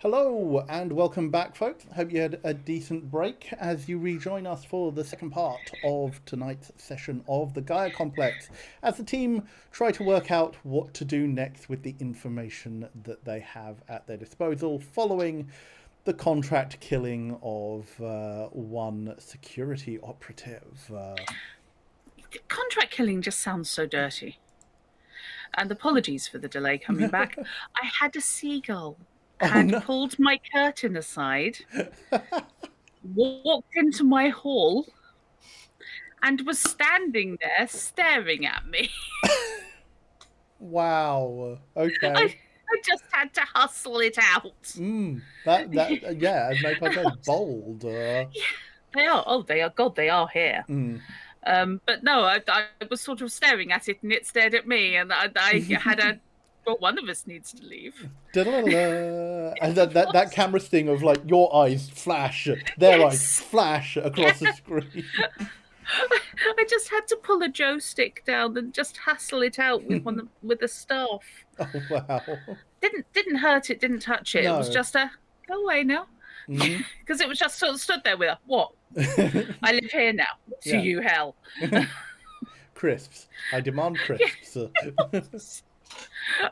Hello and welcome back, folks. Hope you had a decent break as you rejoin us for the second part of tonight's session of the Gaia Complex as the team try to work out what to do next with the information that they have at their disposal following the contract killing of one security operative. Contract killing just sounds so dirty. And apologies for the delay coming back. I had a seagull Oh had no! pulled my curtain aside, walked into my hall, and was standing there staring at me. Wow. I, Okay. I just had to hustle it out. That yeah, as Magpie says, bold. Yeah, they are. Oh, they are. God, they are here. Mm. But no, I was sort of staring at it, and it stared at me, and I had a. Well, one of us needs to leave. And that Yes. camera sting of like your eyes flash, their eyes Yes. flash Yeah. across the screen. I just had to pull a joystick down and just hassle it out with a staff. Oh wow. Didn't hurt it, didn't touch it. It was No. just a go away now. Hmm. Because it was just sort of stood there with a what? I live here now. To Yeah. you hell. Crisps. I demand crisps. Yes.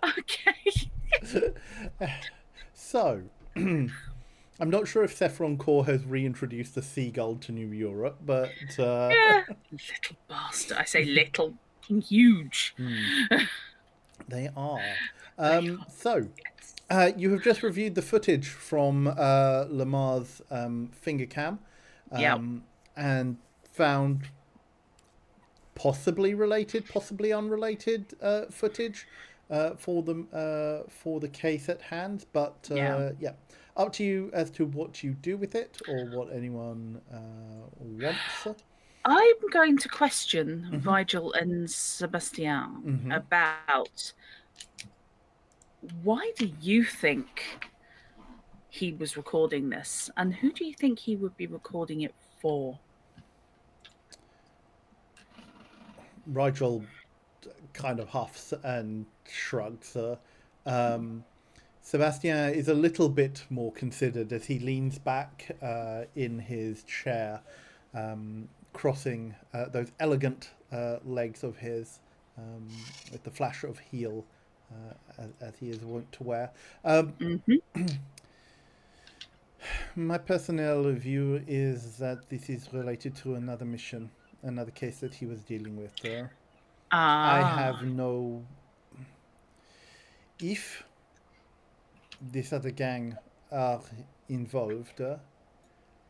Okay. So, I'm not sure if Saffron Core has reintroduced the seagull to New Europe, but Yeah. Little bastard. I say little. Huge. they are. They are. So, Yes. you have just reviewed the footage from Lamar's finger cam Yeah. and found possibly related, possibly unrelated footage for the case at hand. But Yeah. yeah, up to you as to what you do with it or what anyone wants. I'm going to question Vigil and Sebastian Hmm. about why do you think he was recording this, and who do you think he would be recording it for? Rigel kind of huffs and shrugs. Sebastien is a little bit more considered as he leans back in his chair, crossing those elegant legs of his with the flash of heel as he is wont to wear. Mm-hmm. My personnel view is that this is related to another mission, another case that he was dealing with. I have Ah, no. If this other gang are involved,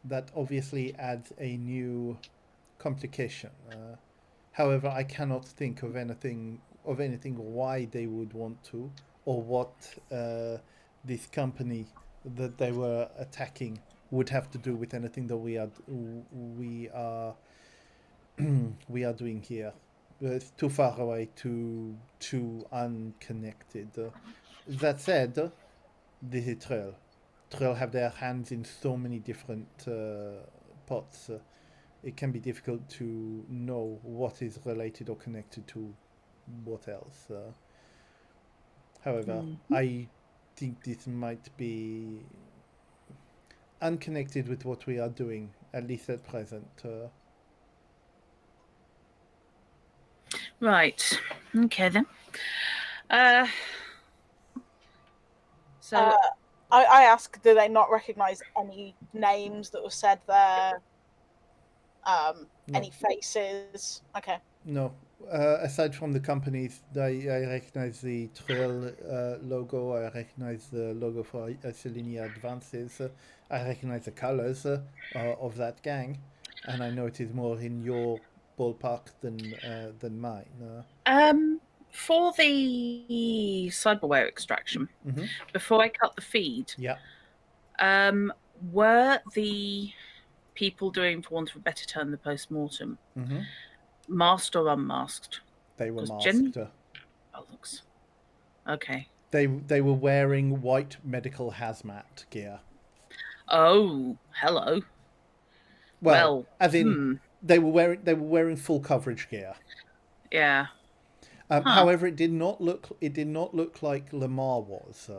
that obviously adds a new complication. However, I cannot think of anything why they would want to, or what this company that they were attacking would have to do with anything that we are we are doing here. It's too far away, too unconnected. That said, this is Trail. Trail have their hands in so many different pots. It can be difficult to know what is related or connected to what else. However, mm-hmm. I think this might be unconnected with what we are doing, at least at present. Right. Okay then. Uh, so Uh, I ask, do they not recognise any names that were said there? No. Any faces? Okay. No. Aside from the companies, I recognize the Trail logo. I recognize the logo for Selenia Advances. I recognize the colors of that gang, and I know it is more in your ballpark than mine. for the cyberware extraction, Mm-hmm. before I cut the feed, Yeah. were the people doing, for want of a better term, the post-mortem, Mm-hmm. masked or unmasked? They were Because masked. oh, looks okay. They were wearing white medical hazmat gear. Oh, hello. Well, Well, as in they were wearing full coverage gear. yeah. Huh. However, it did not look like Lamar was.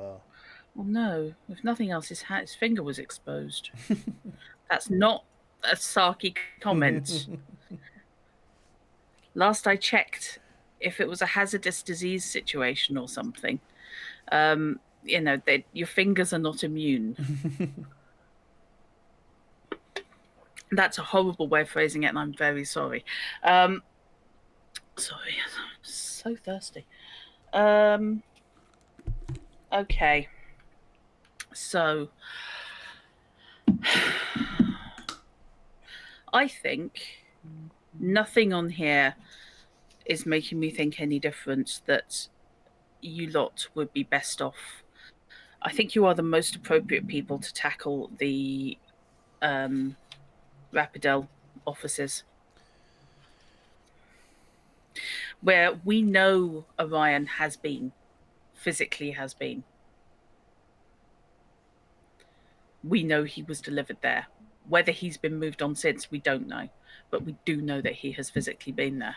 Well, no. If nothing else, his finger was exposed. That's not a sarky comment. Last I checked, if it was a hazardous disease situation or something, your fingers are not immune. That's a horrible way of phrasing it, and I'm very sorry. Sorry, I'm so thirsty. Okay. So, I think nothing on here is making me think any different that you lot would be best off. I think you are the most appropriate people to tackle the Rapidel offices, where we know Orion physically has been. We know he was delivered there. Whether he's been moved on since, we don't know. But we do know that he has physically been there.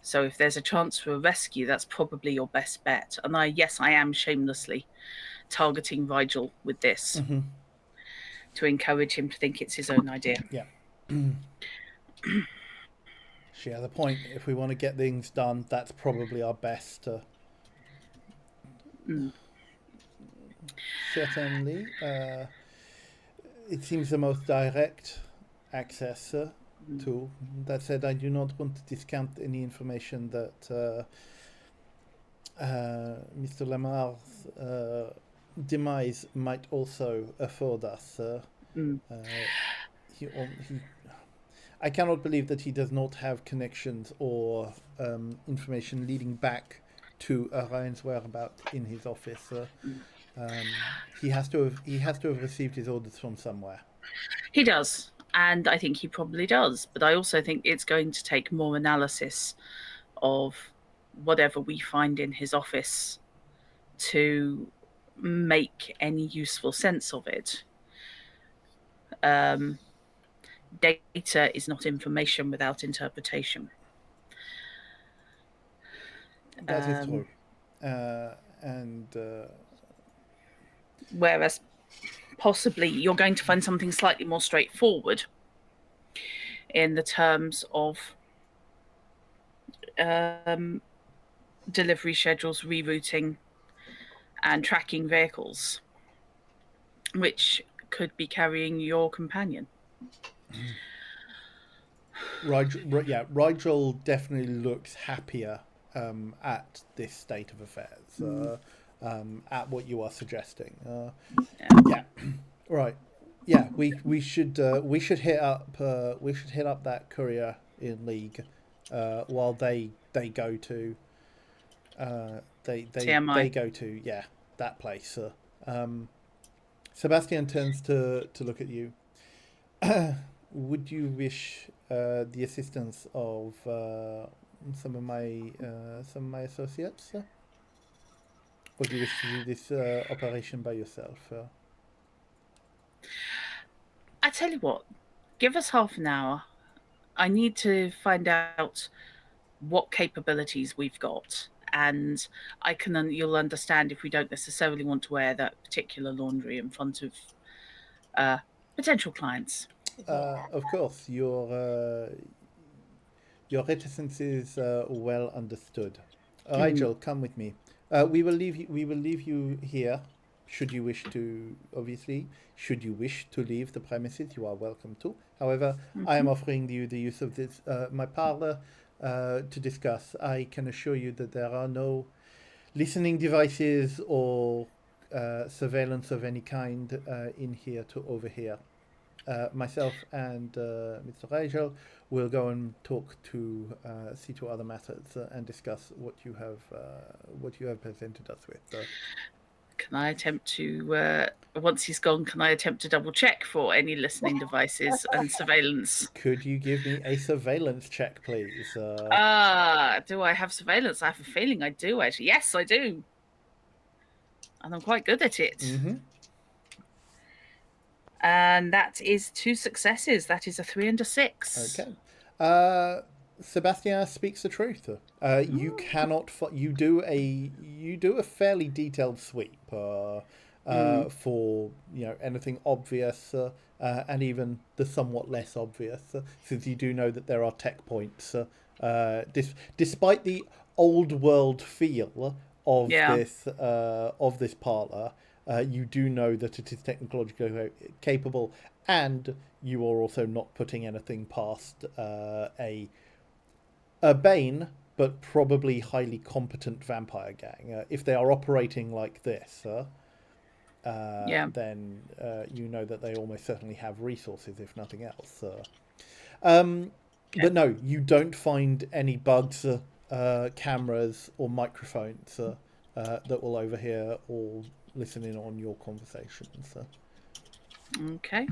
So if there's a chance for a rescue, that's probably your best bet. And I am shamelessly targeting Rigel with this to encourage him to think it's his own idea. Yeah. She has a point. If we want to get things done, that's probably our best. Certainly. It seems the most direct access to. That said, I do not want to discount any information that Mr. Lamar's demise might also afford us. I cannot believe that he does not have connections or information leading back to Orion's whereabouts in his office. He has to have received his orders from somewhere. He does, and I think he probably does. But I also think it's going to take more analysis of whatever we find in his office to make any useful sense of it. Data is not information without interpretation. That is true. Whereas possibly you're going to find something slightly more straightforward in the terms of delivery schedules, rerouting, and tracking vehicles, which could be carrying your companion. Rigel definitely looks happier at this state of affairs, at what you are suggesting. Yeah. Right. Yeah, we should hit up that courier in League while they go to TMI. They go to that place. Sebastian turns to look at you. Would you wish the assistance of some of my associates, or do you wish to do this operation by yourself? I tell you what, give us half an hour. I need to find out what capabilities we've got, and you'll understand if we don't necessarily want to wear that particular laundry in front of potential clients. Of course, your reticence is well understood. Rigel, come with me. We will leave you here. Should you wish to, obviously, should you wish to leave the premises, you are welcome to. However, I am offering you the use of this my parlor to discuss. I can assure you that there are no listening devices or surveillance of any kind in here to overhear. Myself and Mr. Rigel will go and see to other matters and discuss what you have presented us with. Can I attempt to, once he's gone, can I attempt to double check for any listening devices and surveillance? Could you give me a surveillance check, please? Do I have surveillance? I have a feeling I do, actually. Yes, I do. And I'm quite good at it. Mm-hmm. And that is 2 successes. That is a 3 and a 6. Okay. Sebastian speaks the truth. You cannot. You do a fairly detailed sweep for anything obvious and even the somewhat less obvious, since you do know that there are tech points. Despite the old world feel of Yeah. this parlor, you do know that it is technologically capable, and you are also not putting anything past a Bane, but probably highly competent vampire gang. If they are operating like this, Yeah. then you know that they almost certainly have resources, if nothing else. Okay. But no, you don't find any bugs, cameras, or microphones that will overhear or listen in on your conversations. Okay.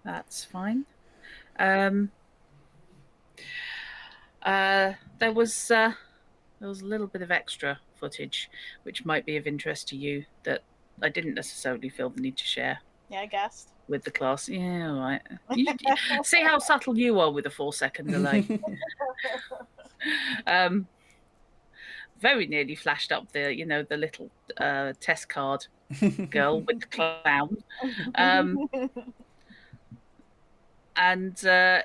That's fine. Um, there was a little bit of extra footage which might be of interest to you that I didn't necessarily feel the need to share Yeah, I guessed. with the class. Yeah, all right. You see how subtle you are with a 4-second delay. Um, very nearly flashed up the little test card girl with the clown. And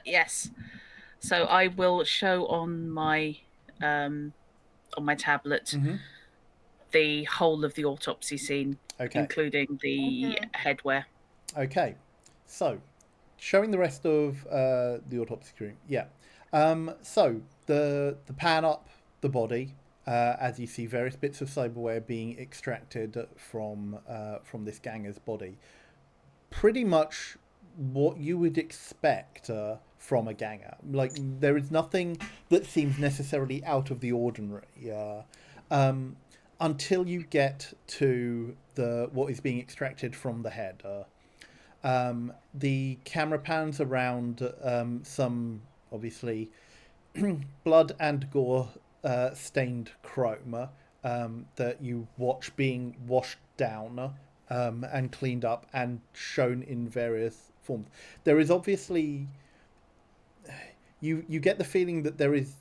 yes, so I will show on my tablet Mhm. the whole of the autopsy scene, Okay. including the headwear. Okay. So, showing the rest of the autopsy room. Yeah. So the pan up the body, as you see various bits of cyberware being extracted from this ganger's body. Pretty much what you would expect from a ganger. Like, there is nothing that seems necessarily out of the ordinary. Um, until you get to the what is being extracted from the head. The camera pans around some, obviously, blood and gore stained chrome that you watch being washed down and cleaned up and shown in various forms. There is obviously, you get the feeling that there is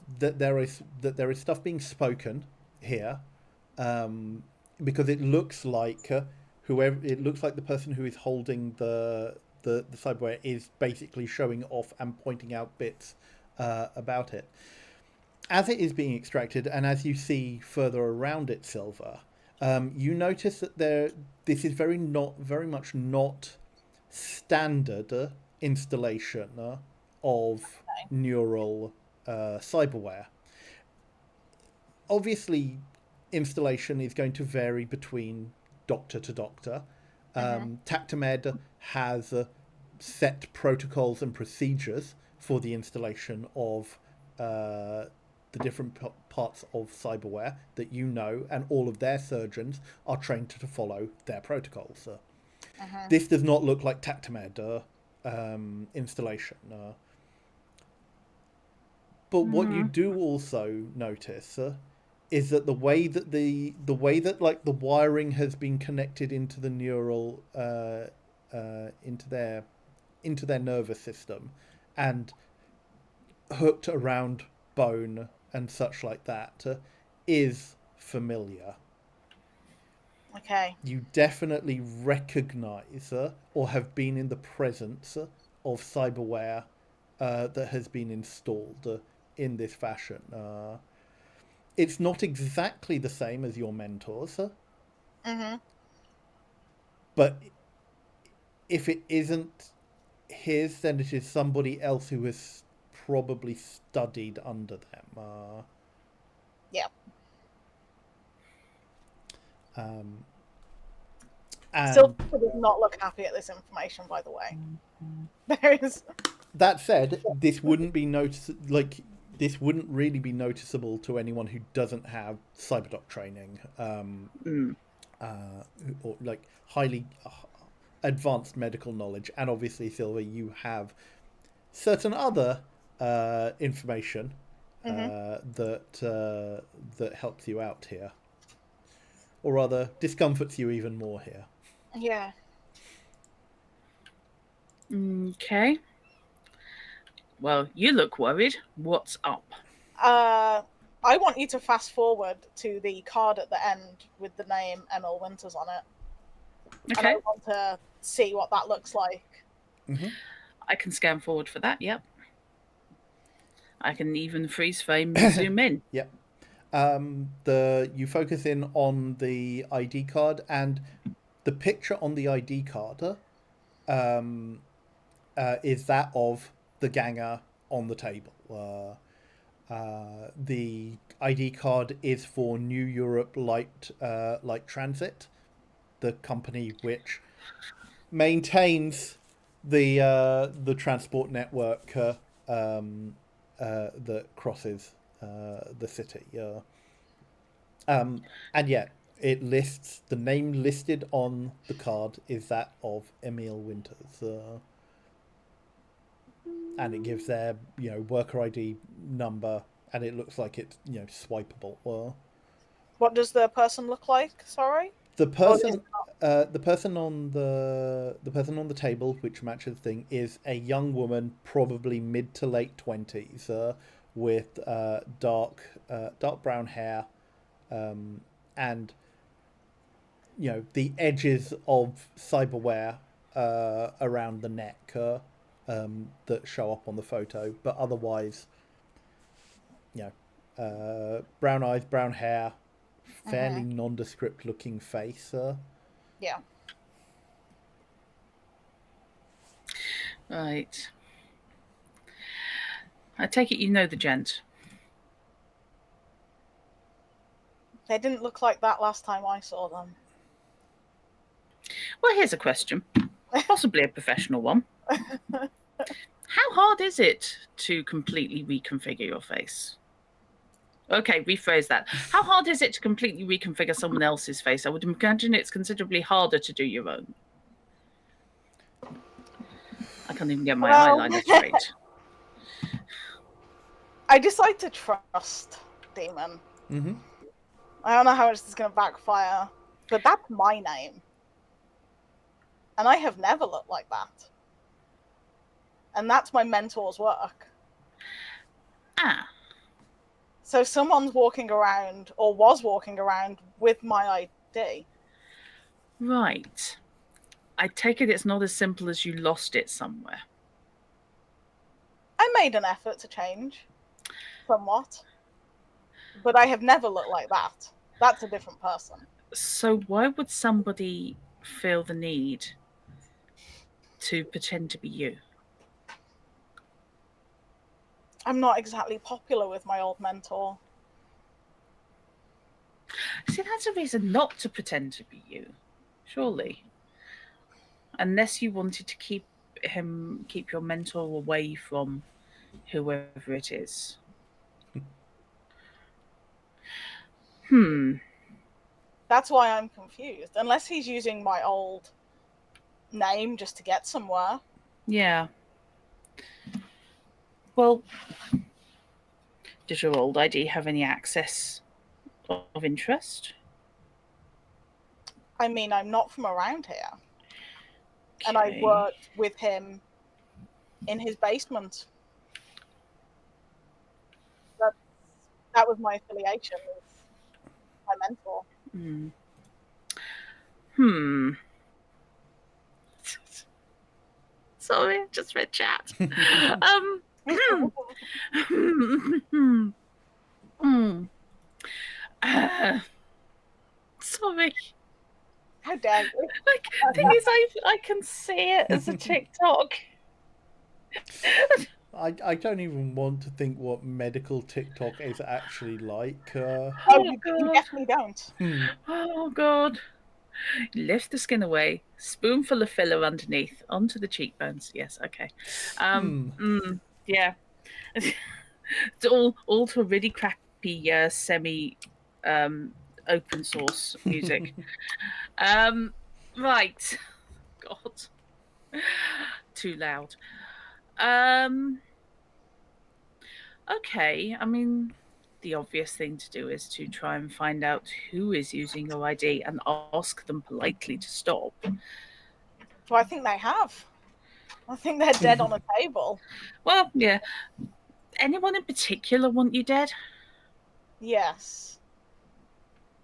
stuff being spoken here, because it looks like the person who is holding the cyberware is basically showing off and pointing out bits about it. As it is being extracted, and as you see further around it, Silver, you notice that this is very much not standard installation of neural cyberware. Obviously, installation is going to vary between doctor to doctor. Tactimed has set protocols and procedures for the installation of the different parts of cyberware that you know, and all of their surgeons are trained to follow their protocols. This does not look like Tactimed installation. But what you do also notice is that the way that like the wiring has been connected into the neural into their nervous system and hooked around bone and such like that is familiar. Okay. You definitely recognize or have been in the presence of cyberware that has been installed in this fashion. It's not exactly the same as your mentors, but if it isn't his, then it is somebody else who has probably studied under them. Yeah. And Silver does not look happy at this information, by the way. There is. that said, this wouldn't really be noticeable to anyone who doesn't have cyberdoc training, or like highly advanced medical knowledge. And obviously, Silver, you have certain other information that helps you out here, or rather discomforts you even more here. Yeah. Okay. Well, you look worried. What's up? I want you to fast forward to the card at the end with the name Emil Winters on it. And I Okay, want to see what that looks like. I can scan forward for that. Yep. I can even freeze frame and zoom in. Yep. You focus in on the ID card, and the picture on the ID card is that of the ganger on the table. The ID card is for New Europe Light Transit, the company which maintains the transport network that crosses the city. And yet, it lists the name listed on the card is that of Emil Winters, and it gives their worker ID number, and it looks like it's swipeable. What does the person look like? Sorry. The Or is person, the person on the person on the table, which matches the thing, is a young woman, probably mid to late 20s, with dark brown hair, and the edges of cyberware around the neck that show up on the photo, but otherwise, brown eyes, brown hair, fairly nondescript looking face. Yeah. Right. I take it you know the gent. They didn't look like that last time I saw them. Well, here's a question, possibly a professional one. How hard is it to completely reconfigure your face? Okay, rephrase that. How hard is it to completely reconfigure someone else's face? I would imagine it's considerably harder to do your own. I can't even get my eyeliner straight. I decide to trust Demon. Mm-hmm. I don't know how much this is going to backfire, but that's my name. And I have never looked like that. And that's my mentor's work. Ah. So if someone's walking around, or was walking around, with my ID. Right. I take it it's not as simple as you lost it somewhere. I made an effort to change. Somewhat. But I have never looked like that. That's a different person. So why would somebody feel the need to pretend to be you? I'm not exactly popular with my old mentor. See, that's a reason not to pretend to be you, surely. Unless you wanted to keep your mentor away from whoever it is. That's why I'm confused. Unless he's using my old name just to get somewhere. Yeah. Well, does your old ID have any access of interest? I mean, I'm not from around here. Okay. And I worked with him in his basement. That was my affiliation with my mentor. Sorry, I just read chat. Sorry. How dare you? Like, thing is, I can see it as a TikTok. I don't even want to think what medical TikTok is actually like. You definitely don't. Oh, God. Lift the skin away, spoonful of filler underneath, onto the cheekbones. Yes, okay. Yeah. It's all to a really crappy semi open source music. Right. God. Too loud. Okay, I mean, the obvious thing to do is to try and find out who is using your ID and ask them politely to stop. Well, I think they have. I think they're dead on a table. Well, yeah. Anyone in particular want you dead? Yes.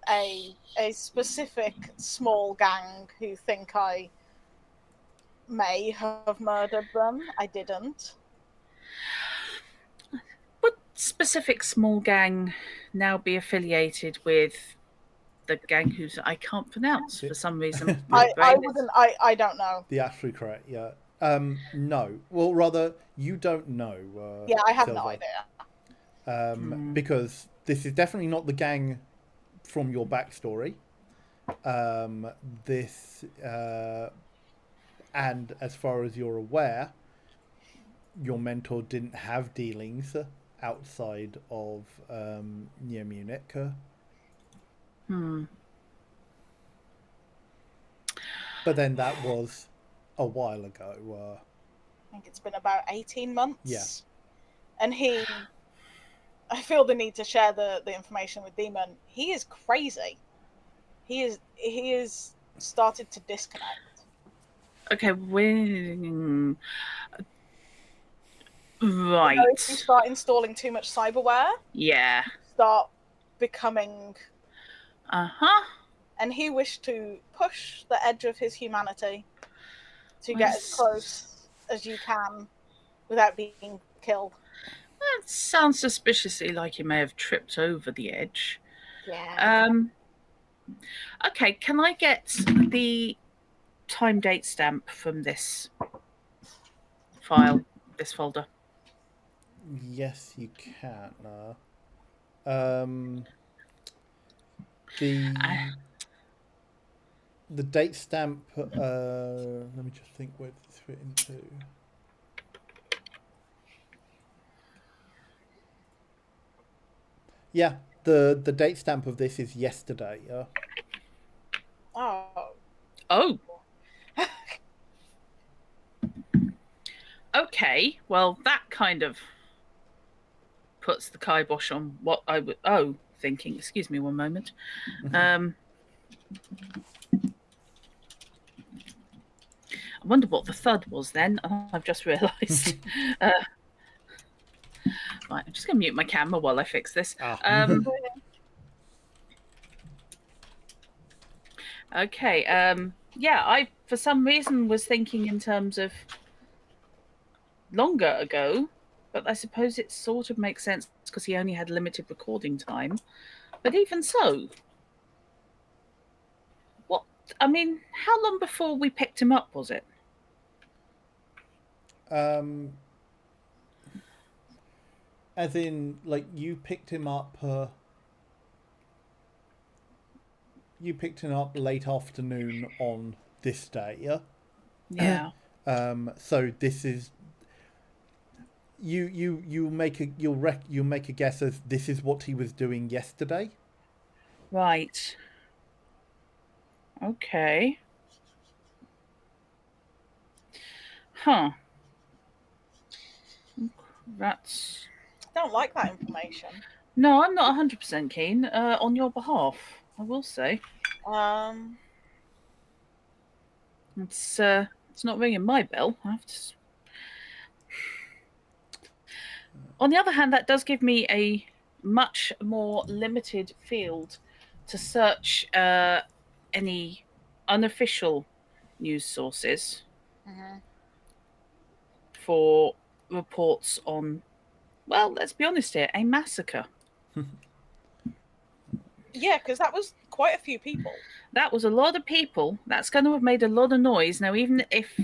A specific small gang who think I may have murdered them. I didn't. Would specific small gang now be affiliated with the gang whose I can't pronounce for some reason? My I brain is... wouldn't. I don't know. The Ashly correct, yeah. No. Well, rather, you don't know. Yeah, I have no Silver. idea. Because this is definitely not the gang from your backstory. And as far as you're aware, your mentor didn't have dealings outside of near Munich. But then that was a while ago. I think it's been about 18 months. Yeah. And I feel the need to share the information with Demon. He is crazy. He is started to disconnect. Okay, when... Right. You know, if you start installing too much cyberware, yeah. start becoming... Uh-huh. And he wished to push the edge of his humanity to get as close as you can without being killed. That sounds suspiciously like he may have tripped over the edge. Yeah. Okay, can I get the time date stamp from this file, this folder? Yes, you can. The date stamp. Let me just think where this fit into. Yeah, the date stamp of this is yesterday. Oh. Okay, well, that kind of puts the kibosh on what I would... thinking. Excuse me one moment. I wonder what the thud was then. I've just realised. Right, I'm just going to mute my camera while I fix this. Okay. Yeah, I for some reason was thinking in terms of longer ago, but I suppose it sort of makes sense because he only had limited recording time. But even so, what? I mean, how long before we picked him up was it? As in, like, you picked him up. You picked him up late afternoon on this day. Yeah. So this is. You make a guess as this is what he was doing yesterday. Right. Okay. Huh. That's... I don't like that information. No, I'm not 100% keen on your behalf, I will say. It's not ringing my bell. I have to... On the other hand, that does give me a much more limited field to search any unofficial news sources for reports on, well, let's be honest here, a massacre. Yeah, because that was quite a few people. That was a lot of people. That's going to have made a lot of noise. Now, even if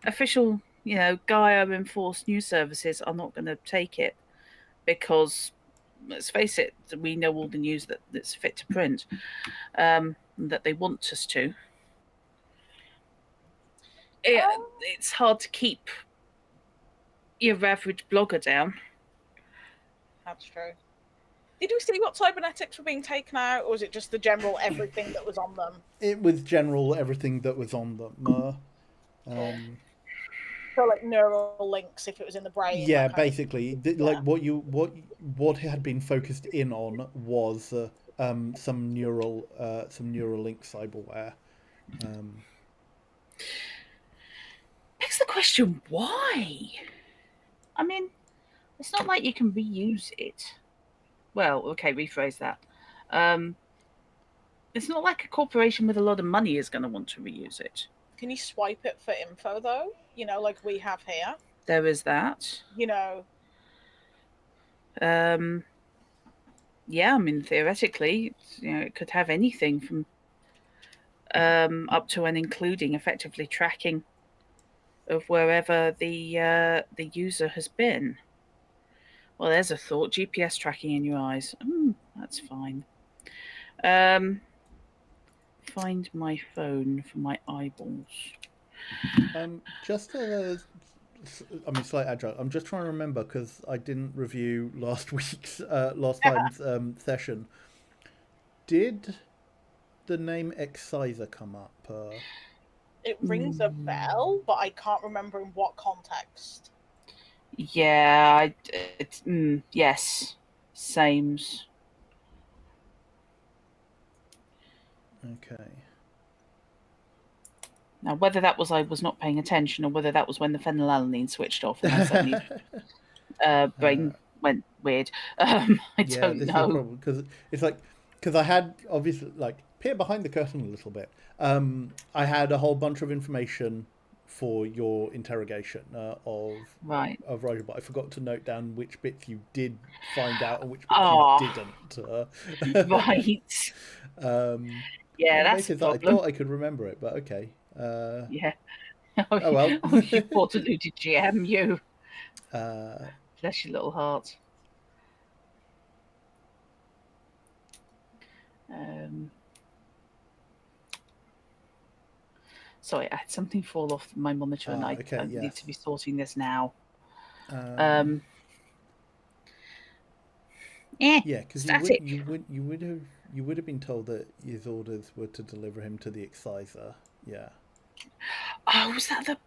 official, Gaia enforced news services are not going to take it, because let's face it, we know all the news that's fit to print, that they want us to. It's hard to keep your average blogger down. That's true. Did we see what cybernetics were being taken out, or was it just the general everything that was on them? It was general everything that was on them. So like neural links, if it was in the brain. Yeah, basically, like what had been focused in on was some neural link cyberware. Begs the question why. I mean, it's not like you can reuse it. Well, okay, rephrase that. It's not like a corporation with a lot of money is going to want to reuse it. Can you swipe it for info though? Like we have here. There is that. Yeah, I mean, theoretically, it could have anything from up to and including effectively tracking of wherever the user has been. Well, there's a thought. GPS tracking in your eyes. That's fine. Find my phone for my eyeballs. Just slight adjunct. I'm just trying to remember because I didn't review last time's session. Did the name Exciser come up? It rings a bell, but I can't remember in what context. Yeah, yes, sames. Okay. Now, whether that was I was not paying attention or whether that was when the phenylalanine switched off and I suddenly brain went weird, I don't this know. is a problem because it's like I had obviously peer behind the curtain a little bit. I had a whole bunch of information for your interrogation of Roger, but I forgot to note down which bits you did find out and which bits you didn't. Right. Yeah, that's a problem. I thought I could remember it, but okay. Yeah. Oh well. You poor deluded GM, you. Bless your little heart. Sorry, I had something fall off my monitor, and I need to be sorting this now. Yeah, because you would have been told that his orders were to deliver him to the Exciser. Yeah. Oh, was that the?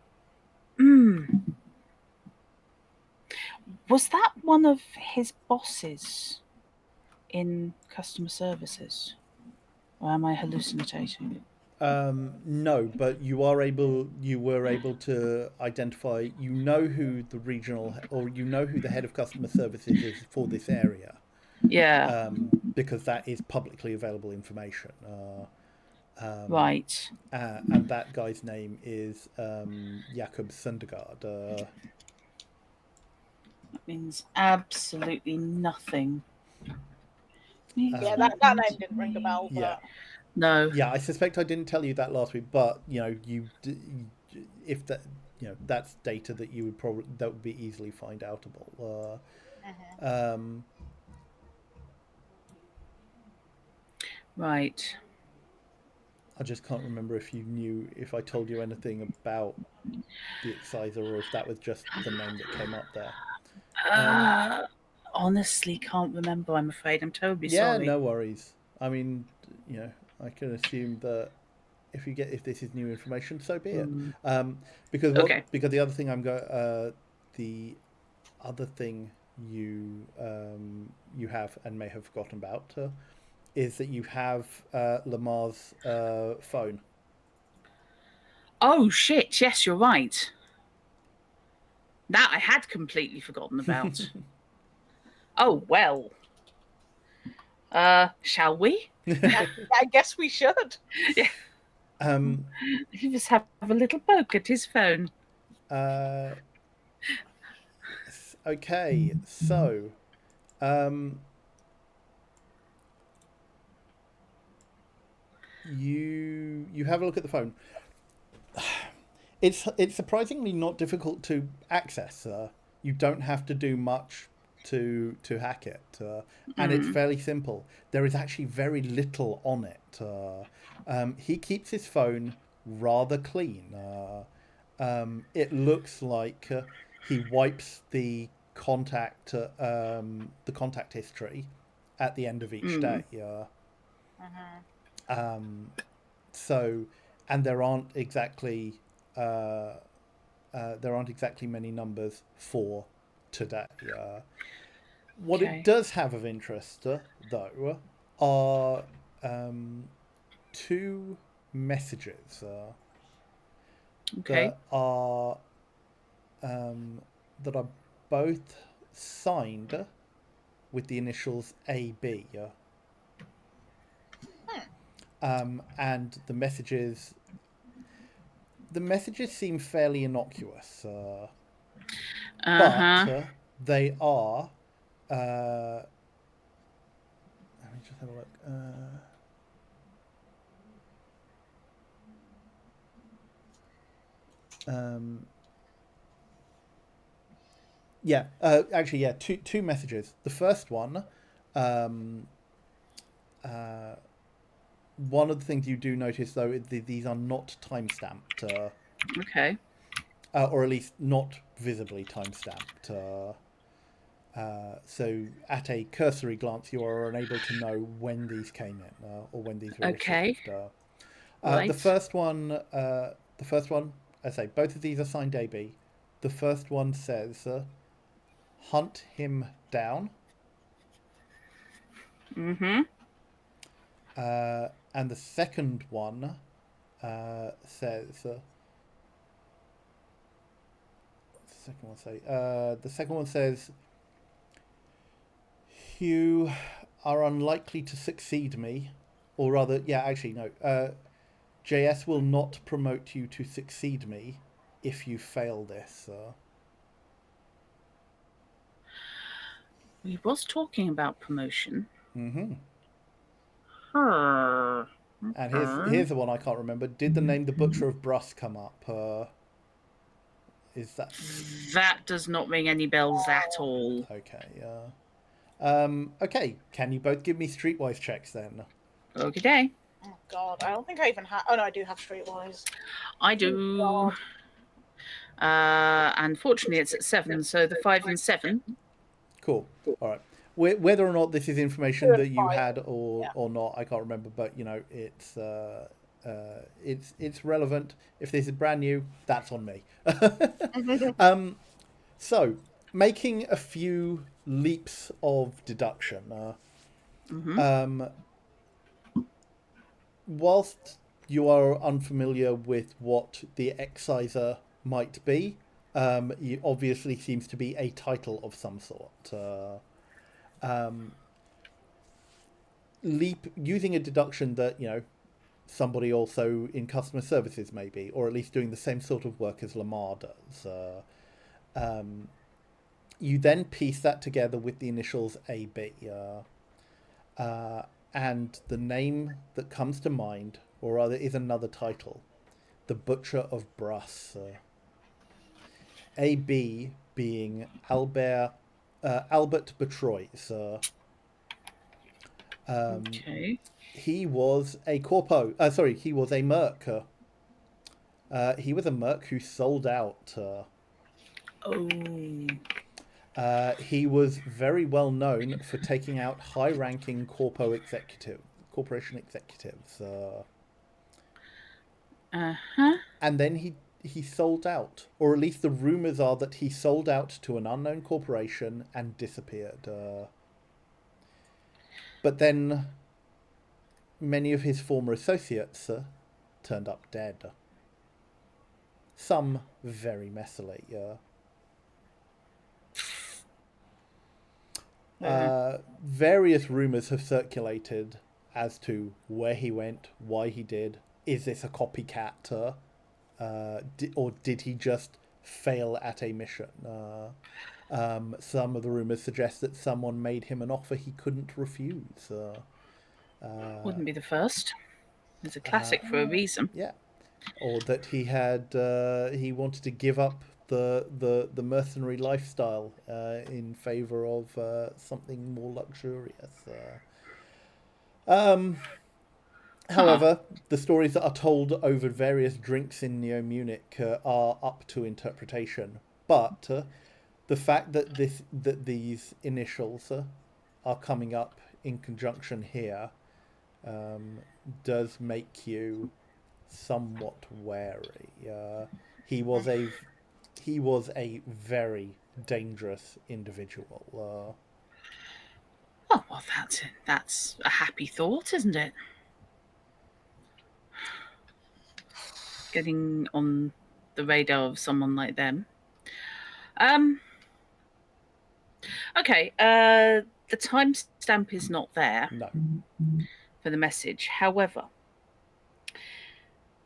Was that one of his bosses in customer services, or am I hallucinating? No, but you were able to identify. You know who the regional, or you know who the head of customer services is for this area. Yeah. Because that is publicly available information. Right. And that guy's name is Jakob Sundergaard. That means absolutely nothing. Yeah, that name didn't ring a bell. But... Yeah. No. Yeah, I suspect I didn't tell you that last week, but if that that's data that you would be easily find outable. Right. I just can't remember if I told you anything about the Exciser or if that was just the name that came up there. Honestly, can't remember. I'm afraid. I'm terribly Yeah, sorry. no worries. I mean, I can assume that if this is new information, so be it. Because the other thing the other thing you have and may have forgotten about is that you have Lamar's phone. Oh shit! Yes, you're right. That I had completely forgotten about. Oh well. Shall we? I guess we should. Yeah. Just have a little poke at his phone. Okay, so you have a look at the phone. It's surprisingly not difficult to access. You don't have to do much to hack it, and it's fairly simple. There is actually very little on it. He keeps his phone rather clean. It looks like he wipes the contact history at the end of each day. So, and there aren't exactly many numbers for today. What it does have of interest, though, are two messages that are that are both signed with the initials AB. And the messages seem fairly innocuous, but they are. Let me just have a look. Yeah, actually, yeah, two messages. The first one, one of the things you do notice though, these are not time-stamped. Okay. Or at least not visibly time-stamped. So at a cursory glance, you are unable to know when these came in or when these were received. Right. The first one, I say, both of these are signed AB. The first one says, "Hunt him down." Mm-hmm. And the second one says. The second one says, "You are unlikely to succeed me," or rather, yeah, actually no. JS will not promote you to succeed me if you fail this. We was talking about promotion. Mm-hmm. Huh. And here's the one I can't remember. Did the name the Butcher of Bruss come up? Is that does not ring any bells at all? Okay? Okay. Can you both give me streetwise checks then? Okay. Oh God, I don't think I even have. Oh no, I do have streetwise. I do. Unfortunately, it's at 7, so the 5 and 7. Cool. All right. Whether or not this is information that you 5. had or not, I can't remember. But you know, it's relevant. If this is brand new, that's on me. So making a few leaps of deduction. Whilst you are unfamiliar with what the exciser might be, it obviously seems to be a title of some sort. Using a deduction that somebody also in customer services maybe, or at least doing the same sort of work as Lamar does. You then piece that together with the initials AB, and the name that comes to mind, or rather is another title, the Butcher of Bruss. AB being Albert Betrois. Okay. He was a corpo. He was a merc. He was a merc who sold out. He was very well known for taking out high-ranking corporation executives. And then he sold out, or at least the rumors are that he sold out to an unknown corporation and disappeared. But then many of his former associates turned up dead. Some very messily. Various rumors have circulated as to where he went, why he did. Is this a copycat? Or did he just fail at a mission? Some of the rumors suggest that someone made him an offer he couldn't refuse. Wouldn't be the first. It's a classic for a reason. Yeah. Or that he wanted to give up the mercenary lifestyle in favor of something more luxurious. However, the stories that are told over various drinks in Neo Munich are up to interpretation. But the fact that these initials are coming up in conjunction here does make you somewhat wary. He was a very dangerous individual. Oh well, that's a happy thought, isn't it? Getting on the radar of someone like them. Okay. The timestamp is not there No. for the message. However,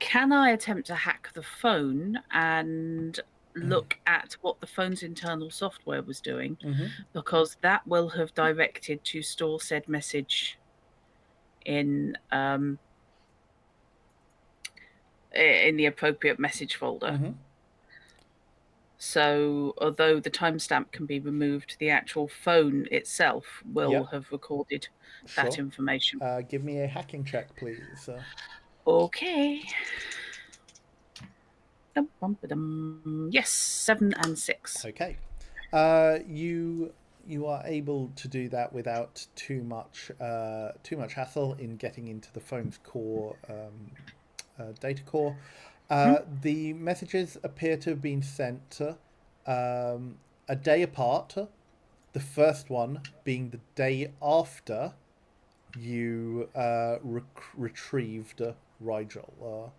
can I attempt to hack the phone and look at what the phone's internal software was doing? Mm-hmm. Because that will have directed to store said message in the appropriate message folder. Mm-hmm. So, although the timestamp can be removed, the actual phone itself will Yep. have recorded Sure. that information. Give me a hacking check, please. Okay. Yes, 7 and 6. Okay. You are able to do that without too much hassle in getting into the phone's core data core. The messages appear to have been sent a day apart. The first one being the day after you retrieved Rigel.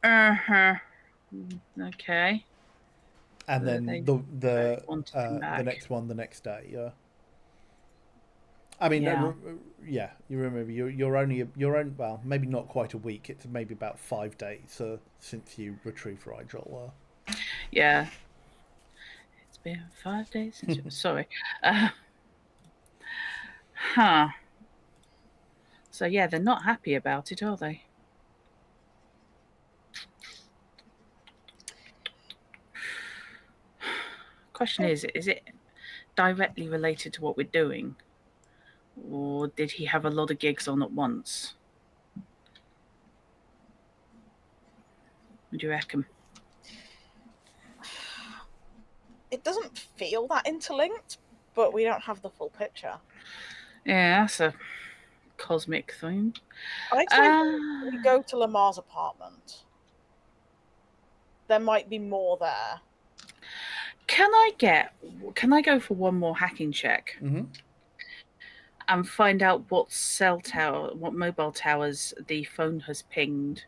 Uh-huh. Okay. And So then they wanted him the back. next one the next day. I mean, Yeah. yeah. You remember you're only well, maybe not quite a week. It's maybe about 5 days since you retrieved Rigel. Yeah. It's been 5 days since. Sorry. Huh. So yeah, they're not happy about it, are they? Question is it directly related to what we're doing? Or did he have a lot of gigs on at once? What do you reckon? It doesn't feel that interlinked, but we don't have the full picture. Yeah, that's a cosmic thing. I'd say we go to Lamar's apartment. There might be more there. Can I go for one more hacking check Mm-hmm. and find out what mobile towers the phone has pinged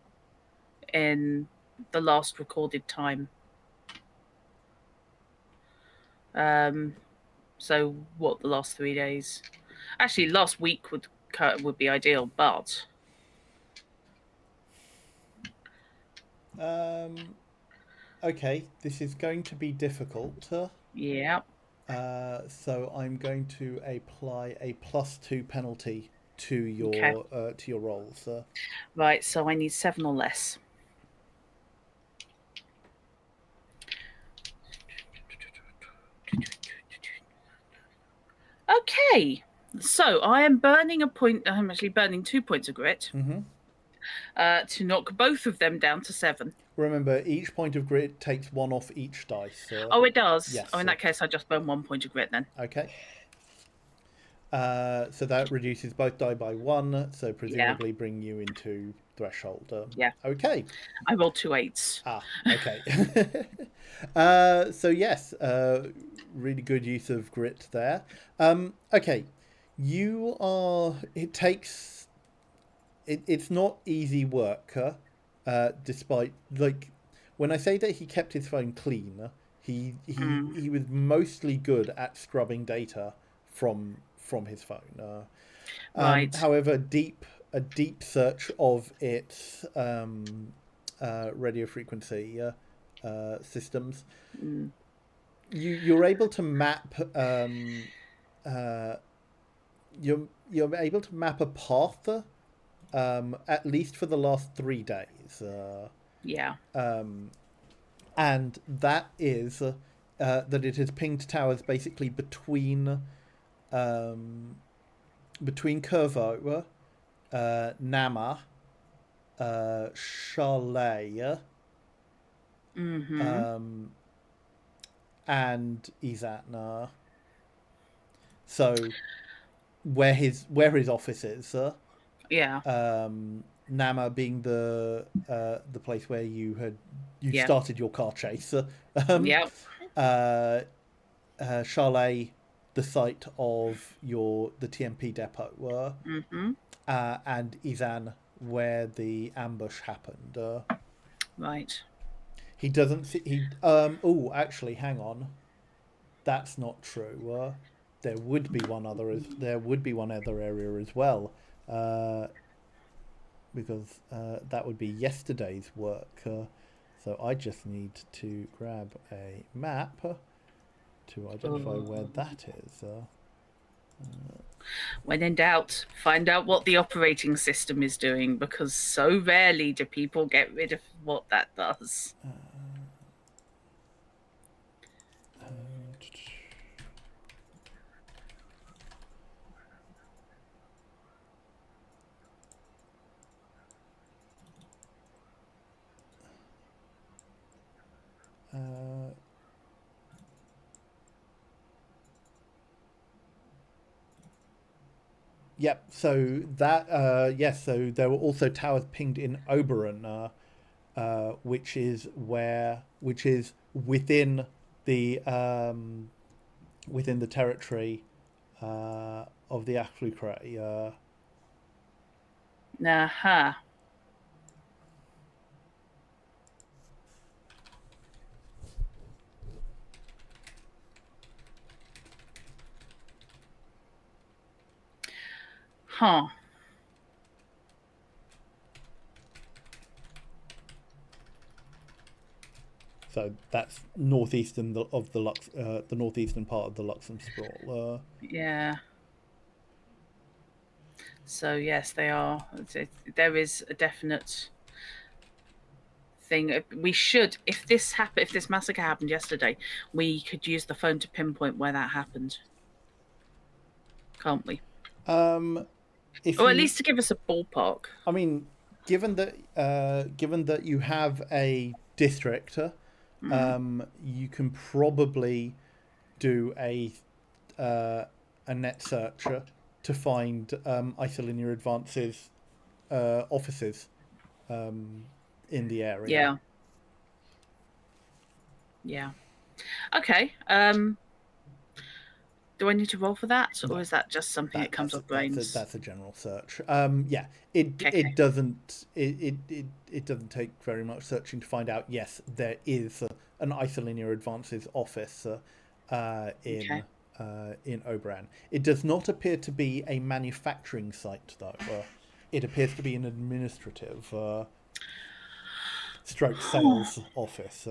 in the last recorded time? So what, the last 3 days? Actually, last week would be ideal, but Okay, this is going to be difficult. yeah. So I'm going to apply a +2 penalty to Okay. your rolls. Right, so I need 7 or less. Okay. So I am burning a point. I'm actually burning 2 points of grit Mm-hmm. to knock both of them down to 7. Remember, each point of grit takes 1 off each dice. Oh, it does. Yes. Oh, in that case, I just burn 1 point of grit then. Okay. So that reduces both die by 1, so presumably bring you into threshold. Yeah. Okay. I rolled 2 8s. Okay. So yes, really good use of grit there. Okay. You are. It takes. It's not easy work, despite when I say that he kept his phone clean, he was mostly good at scrubbing data from his phone. Right. However, a deep search of its radio frequency systems, you're able to map. You're able to map a path, at least for the last 3 days. Yeah. And that is that it has pinged towers basically between Curvo, Nama, Charlet, and Izatna. So where his office is. Yeah. Nama being the place where you Yeah. started your car chase. Yeah. Charlet, the site of the TMP depot, and Izan, where the ambush happened. Right. He doesn't. Oh, actually, hang on. That's not true. There would be one other. There would be one other area as well, uh, because that would be yesterday's work. So I just need to grab a map to identify where that is. When in doubt, find out what the operating system is doing, because so rarely do people get rid of what that does. Yep. So that yes. So there were also towers pinged in Oberon, which is within the territory of the Aflucray. Aha. Huh. So that's northeastern of the northeastern part of the Luxem sprawl. Yeah. So yes, they are. There is a definite thing. We should, if this massacre happened yesterday, we could use the phone to pinpoint where that happened, can't we? Or at least to give us a ballpark. I mean, given that you have a district, you can probably do a net search to find Isolinear Advance's offices in the area. Yeah. Yeah. Okay. Do I need to roll for that, or is that just something that comes off brains? That's a general search. Yeah, it doesn't take very much searching to find out. Yes, there is an Isolinear Advances office in Oberon. It does not appear to be a manufacturing site, though. It appears to be an administrative stroke sales office.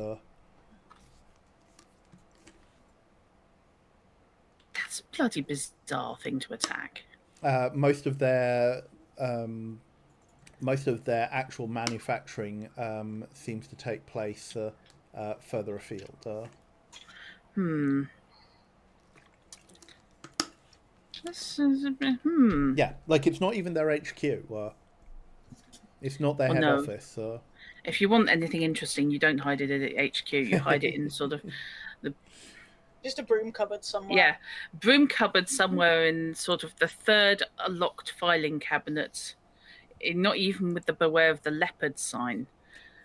That's a bloody bizarre thing to attack. Most of their actual manufacturing seems to take place further afield. Yeah, like it's not even their HQ. It's not their head office. If you want anything interesting, you don't hide it at HQ. You hide it in sort of just a broom cupboard somewhere. Yeah, broom cupboard somewhere in sort of the third locked filing cabinet. Not even with the beware of the leopard sign.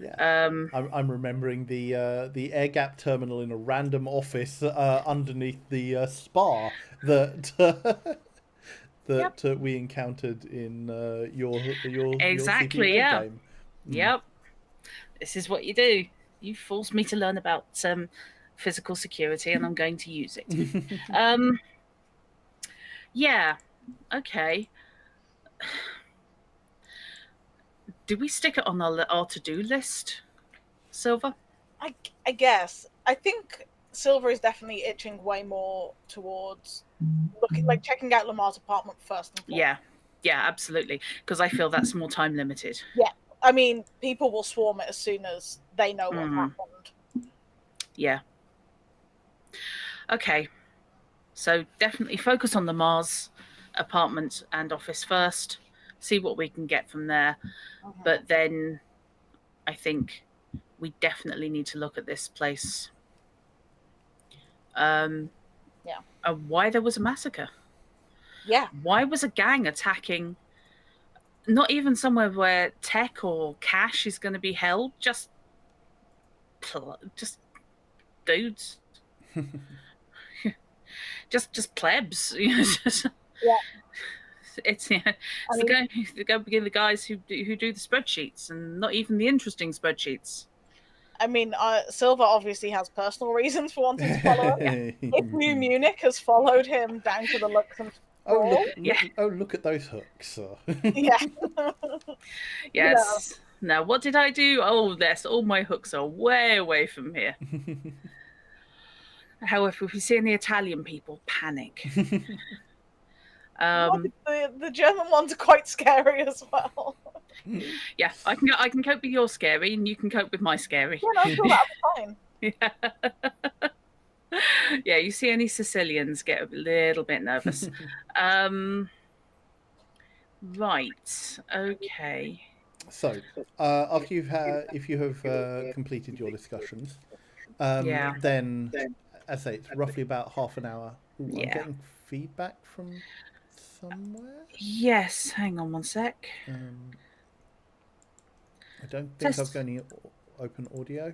Yeah, I'm remembering the air gap terminal in a random office underneath the spa that we encountered in your exactly your game. Yep, this is what you do. You forced me to learn about physical security, and I'm going to use it. Yeah, okay. Do we stick it on our to-do list, Silver? I guess. I think Silver is definitely itching way more towards checking out Lamar's apartment first and foremost. Yeah, absolutely. Because I feel that's more time limited. Yeah, I mean, people will swarm it as soon as they know what's happened. Yeah. Okay. So definitely focus on the Mars apartment and office first. See what we can get from there. But then I think we definitely need to look at this place. Why there was a massacre. Yeah. Why was a gang attacking not even somewhere where tech or cash is going to be held, just dudes. just plebs. Yeah. It's the guys who do the spreadsheets, and not even the interesting spreadsheets. I mean, Silver obviously has personal reasons for wanting to follow him. If New Munich has followed him down to the Luxembourg, look at those hooks. yeah. Yes. Now, what did I do? Oh, yes, all my hooks are way away from here. However, if we see any Italian people, panic. The German ones are quite scary as well. Yeah, I can cope with your scary, and you can cope with my scary. Yeah, no, sure, that'll be fine. Yeah, you see any Sicilians get a little bit nervous. Right. Okay. So, after if you have completed your discussions, then, as I say, it's roughly about half an hour. Ooh, I'm getting feedback from somewhere. Yes, hang on one sec. I don't think I've got any open audio.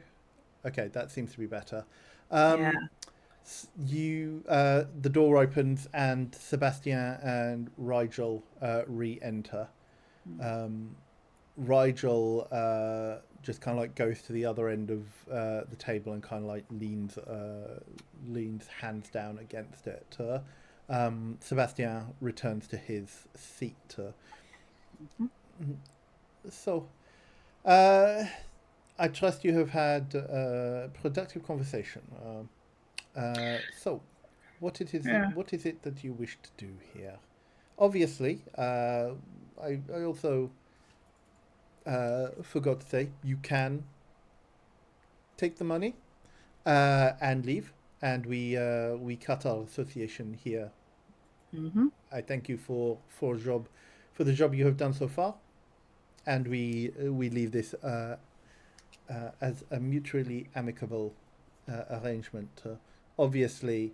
Okay, that seems to be better. The door opens and Sebastian and Rigel re-enter. Rigel just kind of like goes to the other end of the table and kind of like leans hands down against it. Sebastian returns to his seat. So, I trust you have had a productive conversation. So, what is it that you wish to do here? Obviously, I also forgot to say you can take the money and leave, and we cut our association here. I thank you for the job you have done so far, and we leave this as a mutually amicable arrangement. Obviously,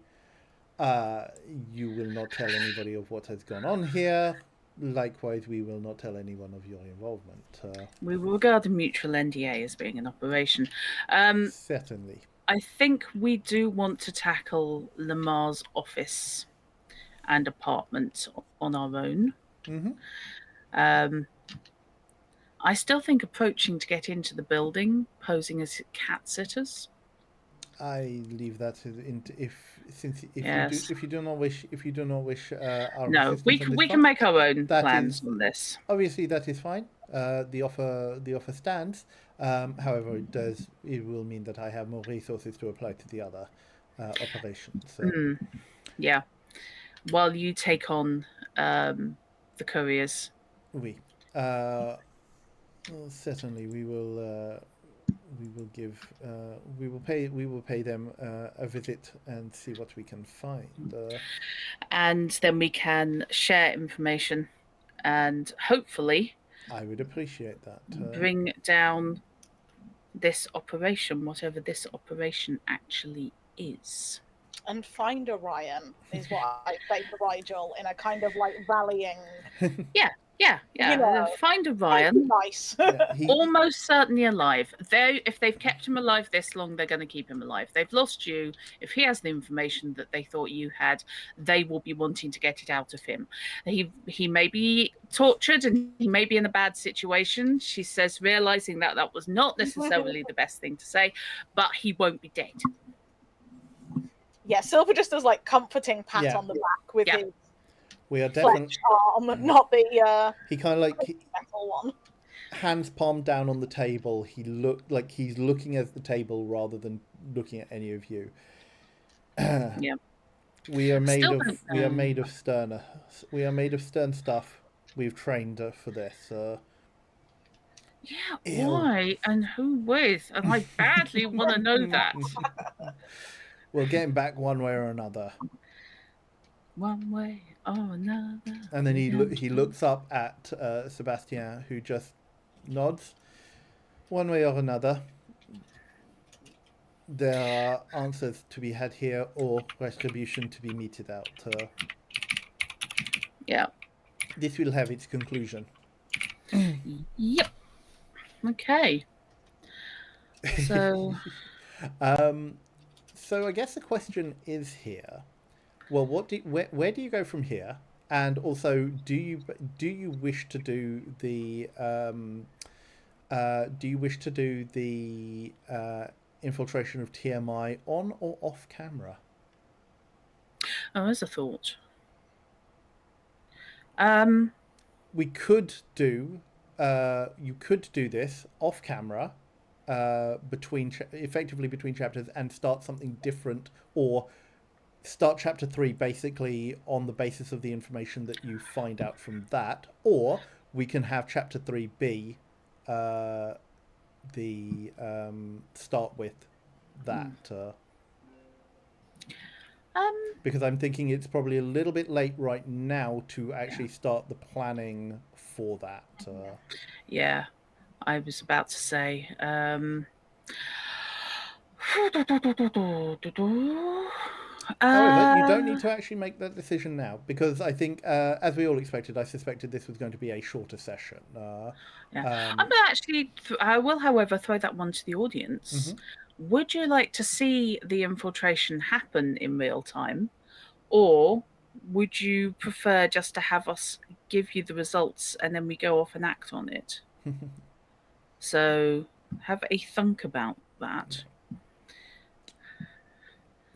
you will not tell anybody of what has gone on here. Likewise, we will not tell anyone of your involvement. We will regard the mutual NDA as being an operation. Certainly. I think we do want to tackle Lamar's office and apartment on our own. I still think approaching to get into the building, posing as cat sitters. I leave that Yes. if you do not wish our no, we can make our own plans on this. Obviously, that is fine. The offer stands. However, it will mean that I have more resources to apply to the other operations. So. Yeah, while you take on the couriers. Oui. Certainly, we will pay them a visit and see what we can find. And then we can share information, and hopefully, I would appreciate that. Bring down this operation, whatever this operation actually is. And find Orion is what I say to Rigel in a kind of like rallying. Yeah. You know, find Orion. Nice. Almost certainly alive. If they've kept him alive this long, they're going to keep him alive. They've lost you. If he has the information that they thought you had, they will be wanting to get it out of him. He may be tortured and he may be in a bad situation. She says, realizing that was not necessarily the best thing to say, but he won't be dead. Yeah, Silver just does like comforting pat on the back with his. We are definitely arm, not the. He kind of like metal one. Hands palm down on the table. He looked like he's looking at the table rather than looking at any of you. Yeah. We are made of stern stuff. We've trained for this. Yeah, why and who with? And I badly want to know that. We'll get him back one way or another. One way or another. And then he looks up at Sebastian, who just nods. One way or another, there are answers to be had here, or retribution to be meted out. Yeah. This will have its conclusion. Yep. Okay. So. So I guess the question is here. Well, where do you go from here? And also, do you wish to do the Do you wish to do the infiltration of TMI on or off camera? Oh, there's a thought. We could do. You could do this off camera, effectively between chapters, and start something different, or start chapter 3 basically on the basis of the information that you find out from that, or we can have chapter 3 be the start with that. Because I'm thinking it's probably a little bit late right now to actually start the planning for that. Yeah, I was about to say. However, you don't need to actually make that decision now, because I think, as we all expected, I suspected this was going to be a shorter session. Yeah. I'm gonna actually. I will, however, throw that one to the audience. Would you like to see the infiltration happen in real time, or would you prefer just to have us give you the results and then we go off and act on it? So have a think about that.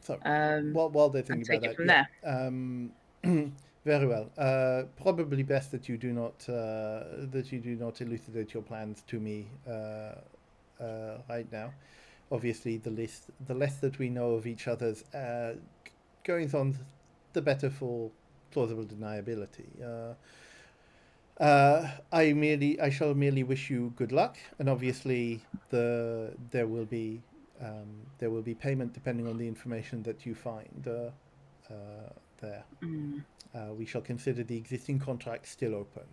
So, while they're thinking about take that, it from there. Very well. Probably best that you do not elucidate your plans to me right now. Obviously, the less that we know of each other's goings on, the better for plausible deniability. I shall merely wish you good luck, and obviously there will be payment depending on the information that you find there. We shall consider the existing contract still open.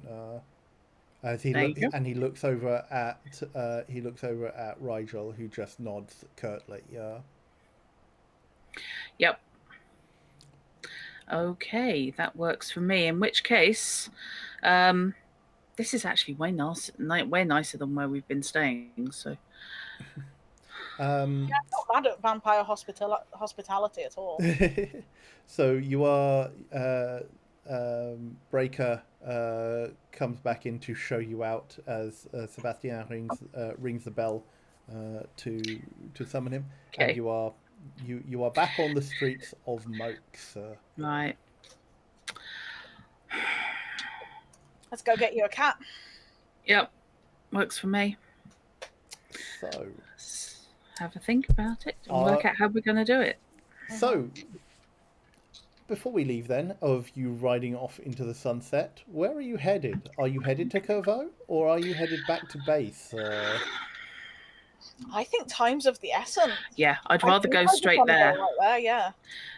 And he looks over at Rigel, who just nods curtly. Yep. Okay, that works for me. In which case, this is actually way nicer than where we've been staying. So, I'm not mad at vampire hospitality at all. So you are Breaker comes back in to show you out as Sebastian rings the bell to summon him, and you are back on the streets of Mokes. Right. Let's go get you a cat. Yep, works for me. So let's have a think about it and work out how we're going to do it. So before we leave then, of you riding off into the sunset, where are you headed? Are you headed to Kovo, or are you headed back to base? I think time's of the essence. Yeah, I'd rather go straight there. Go right there. Yeah,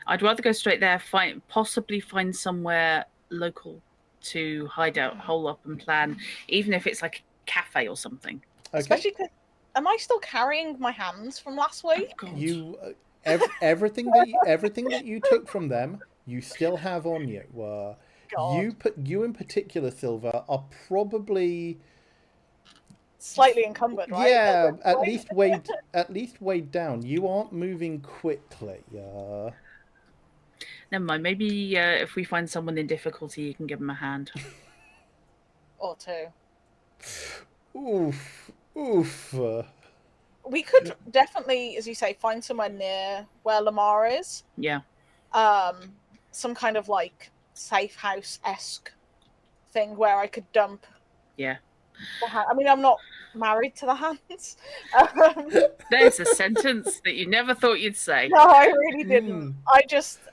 I'd rather go straight there. Possibly find somewhere local to hide out, hole up, and plan, even if it's like a cafe or something. Okay. Especially because, am I still carrying my hands from last week? Oh, you everything that you took from them, you still have on you. You in particular, Silver, are probably slightly encumbered, right? Yeah, at least weighed down. You aren't moving quickly. Never mind. Maybe if we find someone in difficulty, you can give them a hand. Or two. Oof. We could definitely, as you say, find somewhere near where Lamar is. Yeah. Some kind of like safe house-esque thing where I could dump. Yeah. I mean, I'm not married to the hands. There's a sentence that you never thought you'd say. No, I really didn't.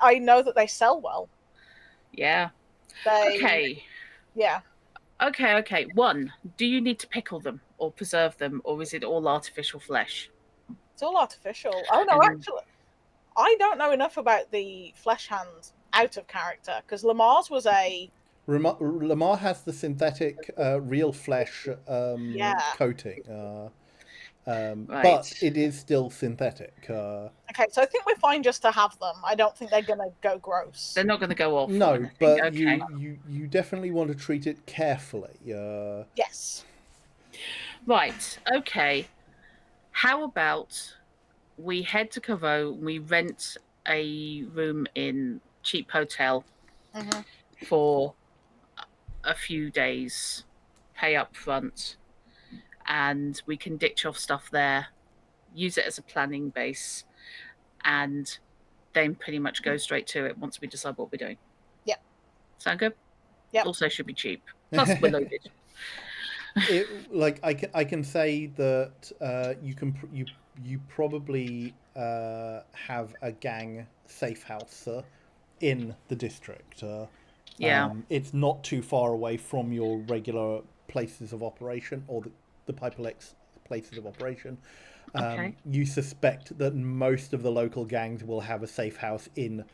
I know that they sell well. Yeah. Okay. Yeah. Okay. One, do you need to pickle them or preserve them, or is it all artificial flesh? It's all artificial. Oh no, actually, I don't know enough about the flesh hand out of character, because Lamar's was a... Lamar has the synthetic real flesh coating. Right. But it is still synthetic. Okay, so I think we're fine just to have them. I don't think they're going to go gross. They're not going to go off. No, but you definitely want to treat it carefully. Yes. Right, okay. How about we head to Kovo, we rent a room in cheap hotel for a few days, pay up front, and we can ditch off stuff there, use it as a planning base, and then pretty much go straight to it once we decide what we're doing. Yep. Sound good? Yep. Also should be cheap. Plus we're loaded. I can say that you probably have a gang safe house in the district. Yeah. It's not too far away from your regular places of operation or the Piperlex places of operation. Okay. You suspect that most of the local gangs will have a safe house in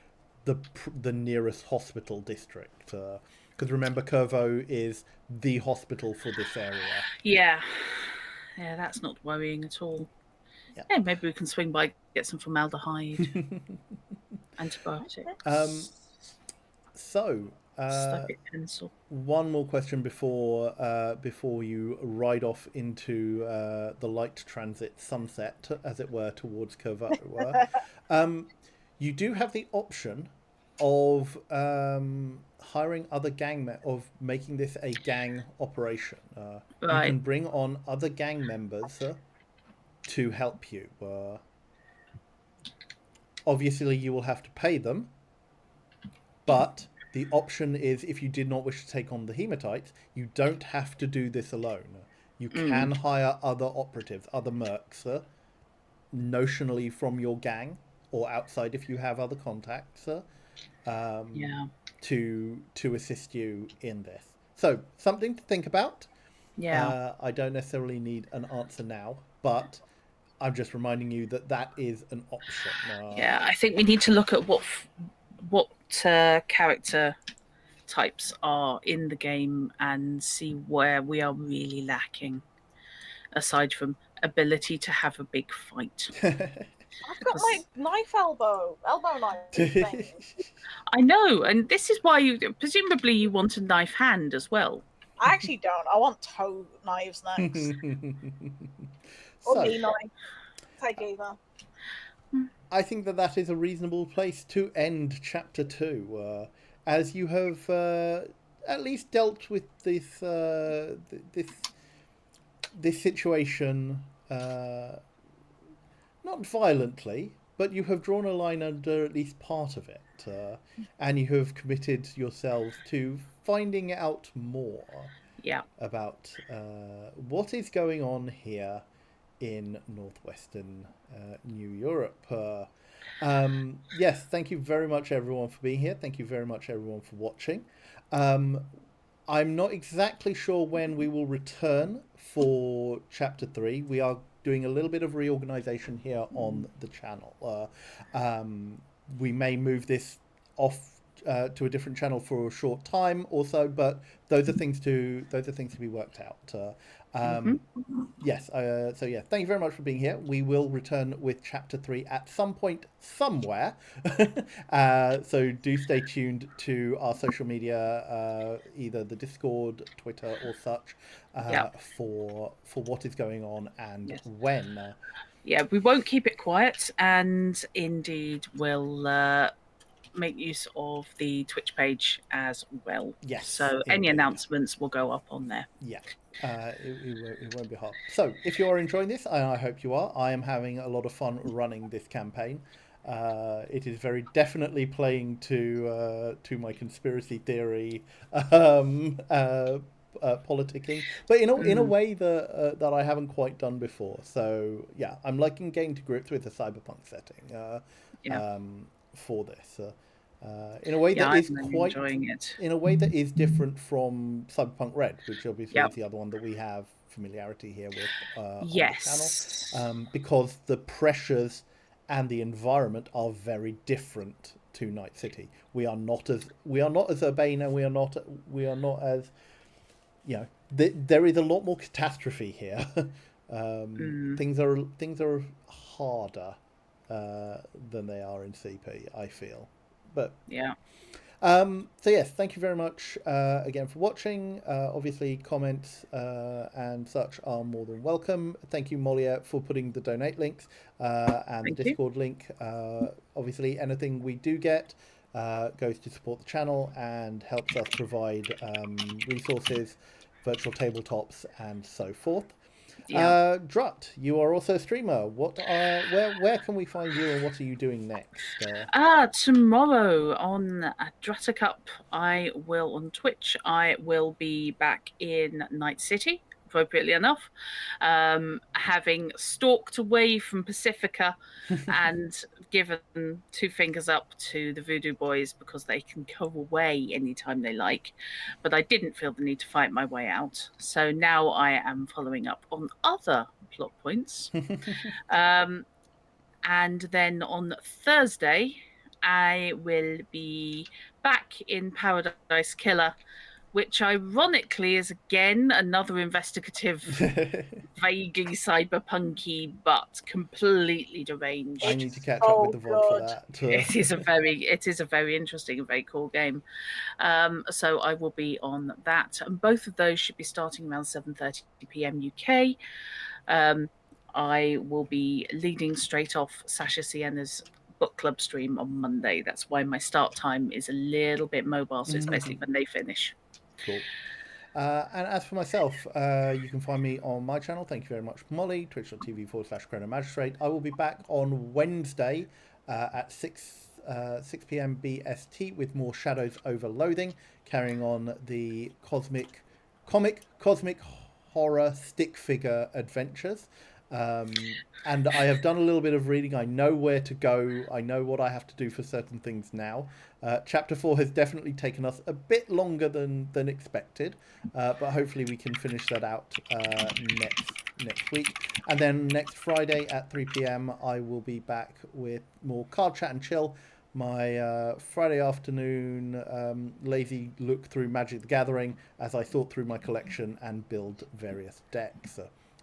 the nearest hospital district. Because remember, Curvo is the hospital for this area. Yeah. Yeah, that's not worrying at all. Yeah. Yeah, maybe we can swing by, get some formaldehyde, antibiotics. So, Stuffy pencil. one more question before you ride off into the light transit sunset, as it were, towards Curvo. You do have the option of hiring other of making this a gang operation. You Right. can bring on other gang members to help you. Obviously, you will have to pay them, but the option is, if you did not wish to take on the hematites, you don't have to do this alone. You can hire other operatives, other mercs, notionally from your gang or outside if you have other contacts, to assist you in this. So, something to think about. Yeah. I don't necessarily need an answer now, but I'm just reminding you that that is an option. Yeah, I think we need to look at what character types are in the game and see where we are really lacking, aside from ability to have a big fight. I've got my knife elbow knife thing. I know, and this is why presumably you want a knife hand as well. I actually don't. I want toe knives next. Or me knife. Take either. I think that is a reasonable place to end chapter 2, as you have at least dealt with this this situation, not violently, but you have drawn a line under at least part of it, and you have committed yourselves to finding out more about what is going on here in northwestern New Europe. Yes, thank you very much everyone for being here. Thank you very much everyone for watching. I'm not exactly sure when we will return for chapter 3. We are doing a little bit of reorganization here on the channel. We may move this off to a different channel for a short time or so, but those are things to be worked out. Yes, so yeah, thank you very much for being here. We will return with chapter 3 at some point somewhere. So do stay tuned to our social media, either the Discord, Twitter or such, for what is going on and when. Yeah, we won't keep it quiet, and indeed we'll make use of the Twitch page as well. Yes. So any announcements will go up on there. Yeah. It won't be hard. So if you are enjoying this, and I hope you are, I am having a lot of fun running this campaign. It is very definitely playing to my conspiracy theory politicking, but in a way that I haven't quite done before. So yeah, I'm liking getting to grips with the cyberpunk setting for this. In a way that is quite enjoying it. In a way that is different from Cyberpunk Red, which obviously is the other one that we have familiarity here with on the channel, because the pressures and the environment are very different to Night City. We are not as urbane, and we are not as, you know, there is a lot more catastrophe here. Things are harder than they are in CP, I feel. But so yes, thank you very much again for watching. Obviously comments and such are more than welcome. Thank you, Molia, for putting the donate links and the Discord link. Obviously anything we do get goes to support the channel and helps us provide resources, virtual tabletops and so forth. Yeah. Drut, you are also a streamer. Where can we find you, and what are you doing next? Tomorrow on Drata Cup, I will on Twitch. I will be back in Night City, appropriately enough, having stalked away from Pacifica and given two fingers up to the Voodoo Boys because they can go away anytime they like. But I didn't feel the need to fight my way out, so now I am following up on other plot points. And then on Thursday, I will be back in Paradise Killer, which ironically is again another investigative, vaguely cyberpunky, but completely deranged. I need to catch up with the VOD for good. that. It is a very interesting and very cool game. So I will be on that, and both of those should be starting around 7:30 p.m. UK. I will be leading straight off Sasha Sienna's book club stream on Monday. That's why my start time is a little bit mobile. So it's basically when they finish. Cool. And as for myself, you can find me on my channel. Thank you very much, Molly. Twitch.tv/Chrono Magistrate. I will be back on Wednesday at 6 p.m. BST with more Shadows Over Loathing, carrying on the cosmic horror stick figure adventures. And I have done a little bit of reading. I know where to go. I know what I have to do for certain things now. Chapter 4 has definitely taken us a bit longer than expected, but hopefully we can finish that out next week. And then next Friday at 3 p.m. I will be back with more Card Chat and Chill, my Friday afternoon lazy look through Magic the Gathering as I sort through my collection and build various decks.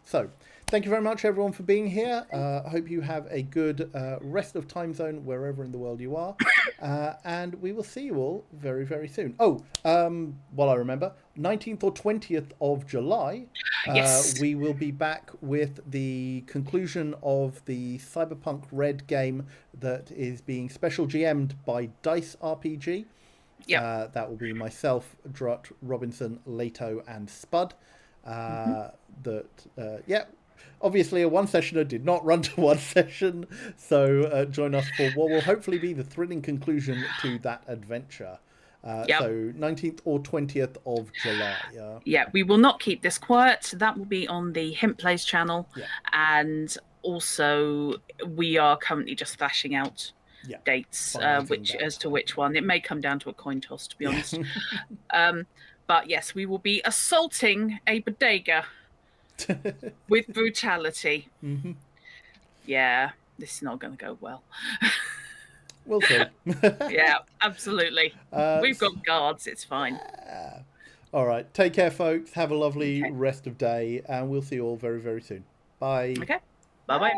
So, thank you very much, everyone, for being here. I hope you have a good rest of time zone wherever in the world you are. And we will see you all very, very soon. Oh, while I remember, 19th or 20th of July, Yes. we will be back with the conclusion of the Cyberpunk Red game that is being special GM'd by Dice RPG. Yeah. That will be myself, Drut, Robinson, Leto, and Spud. Obviously a one sessioner did not run to one session, so join us for what will hopefully be the thrilling conclusion to that adventure. So 19th or 20th of July. Yeah, we will not keep this quiet. That will be on the Hemp Plays channel. Yeah. And also we are currently just flashing out dates, as to which one. It may come down to a coin toss, to be honest. But yes, we will be assaulting a bodega with brutality. Yeah, this is not going to go well. We'll see. Yeah, absolutely. We've got guards. It's fine. All right. Take care, folks. Have a lovely rest of day, and we'll see you all very, very soon. Bye. Okay. Bye-bye.